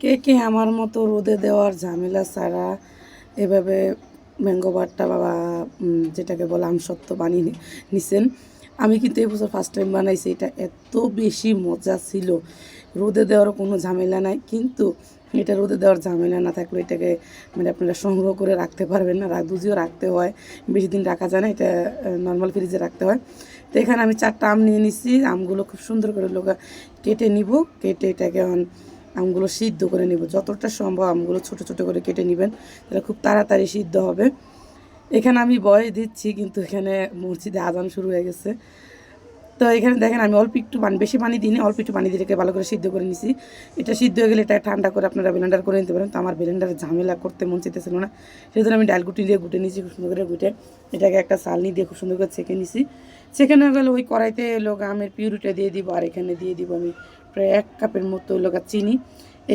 কে কে আমার মতো রোদে দেওয়ার ঝামেলা ছাড়া এভাবে ম্যাঙ্গো বারটা বা যেটাকে বলে আমসত্ত্ব বানিয়ে নিছেন? আমি কিন্তু এই বছর ফার্স্ট টাইম বানাইছি। এটা এত বেশি মজা ছিল। রোদে দেওয়ারও কোনো ঝামেলা নাই, কিন্তু এটা রোদে দেওয়ার ঝামেলা না থাকলে এটাকে মানে আপনারা সংগ্রহ করে রাখতে পারবেন না, দুজিও রাখতে হয়, বেশি দিন রাখা যায় না, এটা নর্মাল ফ্রিজে রাখতে হয়। তো এখানে আমি 4টা আম নিয়ে নিচ্ছি। আমগুলো খুব সুন্দর করে কেটে নিব। কেটে এটাকে আমগুলো সিদ্ধ করে নিব, যতটা সম্ভব আমগুলো ছোট ছোট করে কেটে নেবেন, তাহলে খুব তাড়াতাড়ি সিদ্ধ হবে। এখানে আমি বয়স দিচ্ছি, কিন্তু এখানে মসজিদে আজান শুরু হয়ে গেছে। তো এখানে দেখেন আমি অল্প একটু পানি, বেশি পানি দিইনি, অল্প একটু পানি দিয়ে ভালো করে সিদ্ধ করে নিছি। এটা সিদ্ধ হয়ে গেলে এটা ঠান্ডা করে আপনারা ব্লেন্ডার করে নিতে পারেন। তো আমার ব্লেন্ডারে ঝামেলা করতে মন চাইতেছিল না, সেই জন্য আমি ডাল গুটি দিয়ে গুটে নিয়েছি, খুব সুন্দর করে গুটে এটাকে একটা চালনি দিয়ে খুব সুন্দর করে ছেঁকে নিছি। ছেঁকে গেলে ওই কড়াইতে আমের পিউরিটা দিয়ে দিব, আর এখানে দিয়ে দিব আমি প্রায় 1 কাপের মতো চিনি।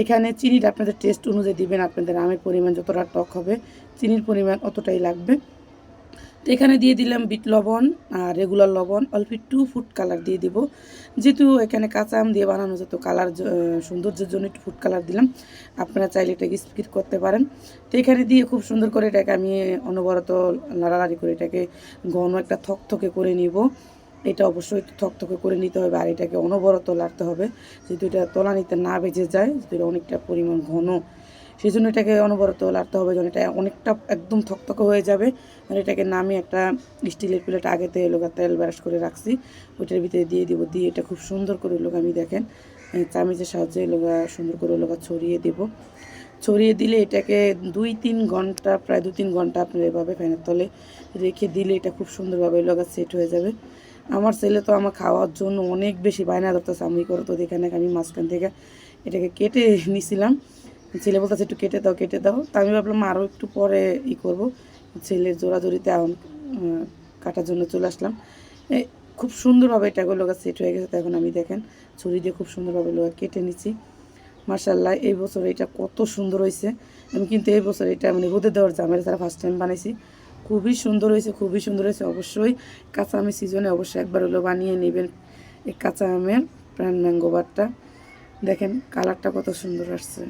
এখানে চিনিটা আপনাদের টেস্ট অনুযায়ী দিবেন, আপনাদের আমের পরিমাণ যতটা টক হবে চিনির পরিমাণ অতটাই লাগবে। তো এখানে দিয়ে দিলাম বিট লবণ আর রেগুলার লবণ, অল্প একটু ফুড কালার দিয়ে দিব, যেহেতু এখানে কাঁচা আম দিয়ে বানানো যেত, কালার সৌন্দর্যের জন্য একটু ফুড কালার দিলাম। আপনারা চাইলে এটাকে স্কিপ করতে পারেন। তো এখানে দিয়ে খুব সুন্দর করে এটাকে আমি অনবরত নাড়ানাড়ি করে এটাকে ঘন একটা থকথকে করে নিব। এটা অবশ্যই থকথকে করে নিতে হবে, আর এটাকে অনবরত লাড়তে হবে, যেহেতু এটা তলানিতে না বেজে যায়, যেহেতু এটা অনেকটা পরিমাণ ঘন, সেই জন্য এটাকে অনবরত লাড়তে হবে। যখন এটা অনেকটা একদম থকথকে হয়ে যাবে, আর এটাকে নামিয়ে একটা স্টিলের প্লেট আগেতে তেল ব্রাশ করে রাখছি, ওইটার ভিতরে দিয়ে দিব। দিয়ে এটা খুব সুন্দর করে আমি দেখেন চামচের সাহায্যে সুন্দর করে ছড়িয়ে দেব। ছড়িয়ে দিলে এটাকে 2-3 ঘন্টা, প্রায় 2-3 ঘন্টা আপনার এভাবে ফ্যানের তলে রেখে দিলে এটা খুব সুন্দরভাবে সেট হয়ে যাবে। আমার ছেলে তো আমার খাওয়ার জন্য অনেক বেশি বায়না ধরতেছে, আমি করো তো দেখে না, আমি মাঝখান থেকে এটাকে কেটে নিছিলাম। ছেলে বলতেছে একটু কেটে দাও কেটে দাও, তা আমি ভাবলাম আরও একটু পরে করব। ছেলের জোড়াজোড়িতে এখন কাটার জন্য চলে আসলাম। খুব সুন্দরভাবে এটা সেট হয়ে গেছে। তো এখন আমি দেখেন ছুরি দিয়ে খুব সুন্দরভাবে কেটে নিচ্ছি। মাশাআল্লাহ, এই বছর এটা কত সুন্দর হয়েছে। আমি কিন্তু এই বছর এটা মানে রোদে দেওয়ার ঝামেলা ছাড়া ফার্স্ট টাইম বানাইছি। খুবই সুন্দর হয়েছে, খুবই সুন্দর হয়েছে। অবশ্যই কাঁচা আমের সিজনে অবশ্যই একবার বানিয়ে নেবেন এই কাঁচা আমের প্রাণ ম্যাঙ্গো বারটা। দেখেন কালারটা কত সুন্দর আসছে।